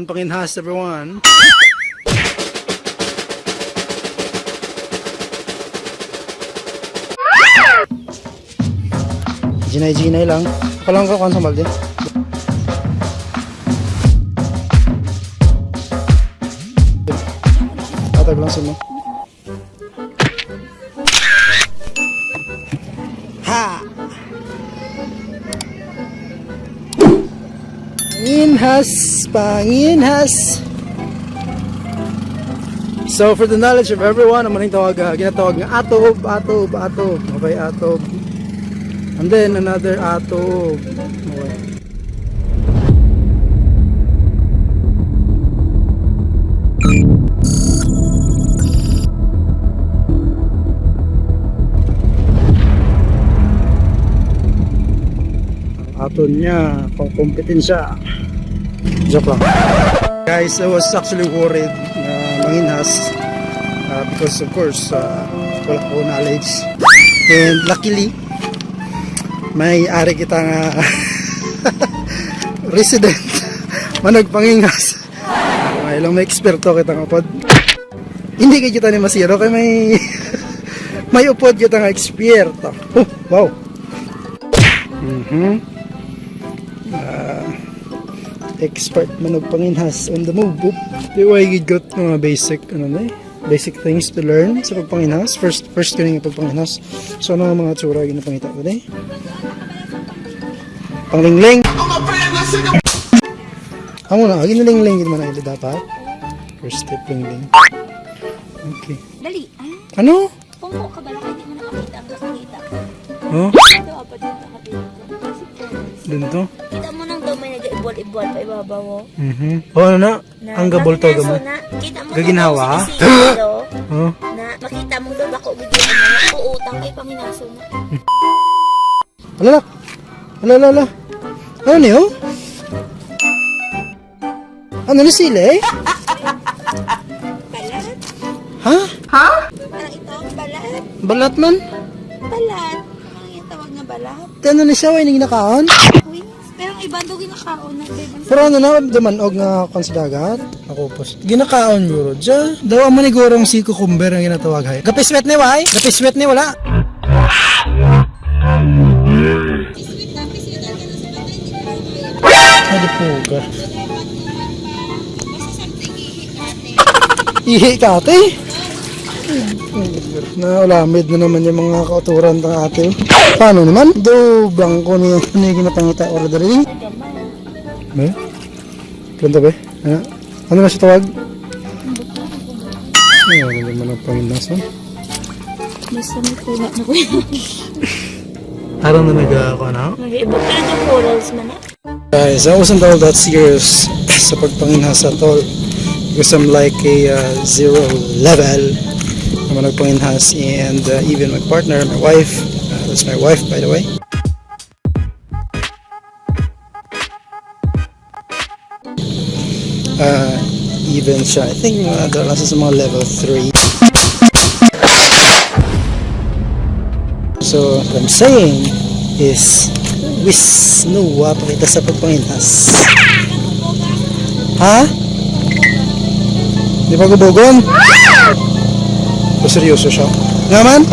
Panginhas, everyone. Ginay lang. Kalang ka sa balde. Atag lang sino. Ha! Panginhas. So for the knowledge of everyone, ang maning tawag, ginatawag nga atob. Okay, atob. And then another atob. Okay. Aton niya, pang kompetensya. Joke lang. Guys, I was actually worried na manginhas because of course wala ko knowledge. And luckily, may ari kita nga resident manug panginhas. May ilang may eksperto kita nga pod. Hindi kay kita ni masiro kay may may upod kita nga eksperto. Oh, wow. Expert manug panginhas on the move. Di way got mga basic things to learn sa pagpanginhas. First kaning pagpanginhas. So ano mga tsura ginapangita ko di? Panglingling. Amo na ginalingling gid man ay dapat. First step lingling. Okay. Dali. Ano? Pungko ka ba na hindi mo nakakita ang nakakita? Oh? Ito apat yung nakakita. Dun to? Kita mo nang daw may nag-ibol-ibol pa ibabaw mo. Oh, ano na? Ang gabol to gamo. Kita mo gaginawa? Oh? Na makita mo daw ako bigyan mo uutang kay panginaso na. Ala. Ano niyo? Ano ni sila eh? Balat? Ha? Ang ito, balat? Balat man? Balat. Ano yung tawag na balat? Ano ni siya? Way na ginakaon? Uy, pero ang iba daw ginakaon na. Pero ano na, dumanog nga kon sa dagat? Ako po. Ginakaon yuro. Diya. Daw mo ni gorong si cucumber ang ginatawag hay. Gapiswet ni wala? Gapiswet ni wala? Ano po ka? Ihi ka ate? Naulamid na naman yung mga kauturan ng ate. Paano naman? Do bangko niya ginapangita or dali? Ba? Kanta ba? Ano na siya tawag? Ano naman ang Panginhas? Basta may kulat na kuya. Parang na nag-ako na? Nag-iibot ka na yung corals man na. Guys, I wasn't all that serious sa pagpanginhas at all because I'm like a 0 level naman nagpanginhas and even my partner, my wife, that's my wife by the way. Even siya, I think dala sa mga level 3. So what I'm saying is wisnuwa pa kita sa pagpanginhas. Ha? Di pa gubogon? O seryoso siya? Naman?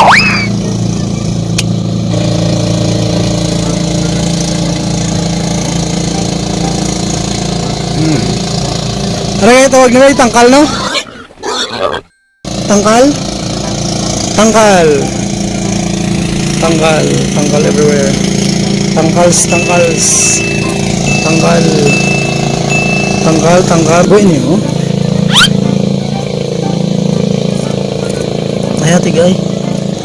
Ano kaya tawag nila? Tangkal, no? Tangkal? Tangkal everywhere. Tangkal. Buhay niyo. Ay, ate guy.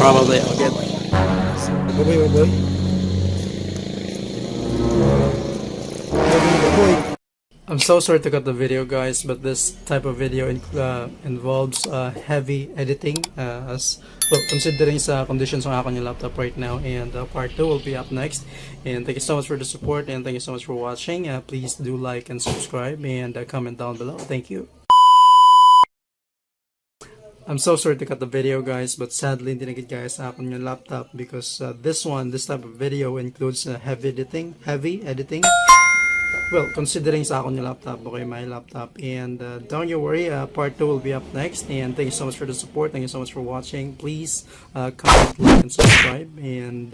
Probably I'll get Baboy. I'm so sorry to cut the video, guys, but this type of video involves heavy editing as well, considering sa conditions ng ako yung laptop right now, and part 2 will be up next. And thank you so much for the support, and thank you so much for watching. Please do like and subscribe and comment down below. Thank you. I'm so sorry to cut the video, guys, but sadly hindi na gid guys akon yung laptop because this type of video includes heavy editing. well, considering sa akong yung laptop, okay, my laptop. And don't you worry, part 2 will be up next. And thank you so much for the support. Thank you so much for watching. Please comment, like, and subscribe. And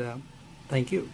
thank you.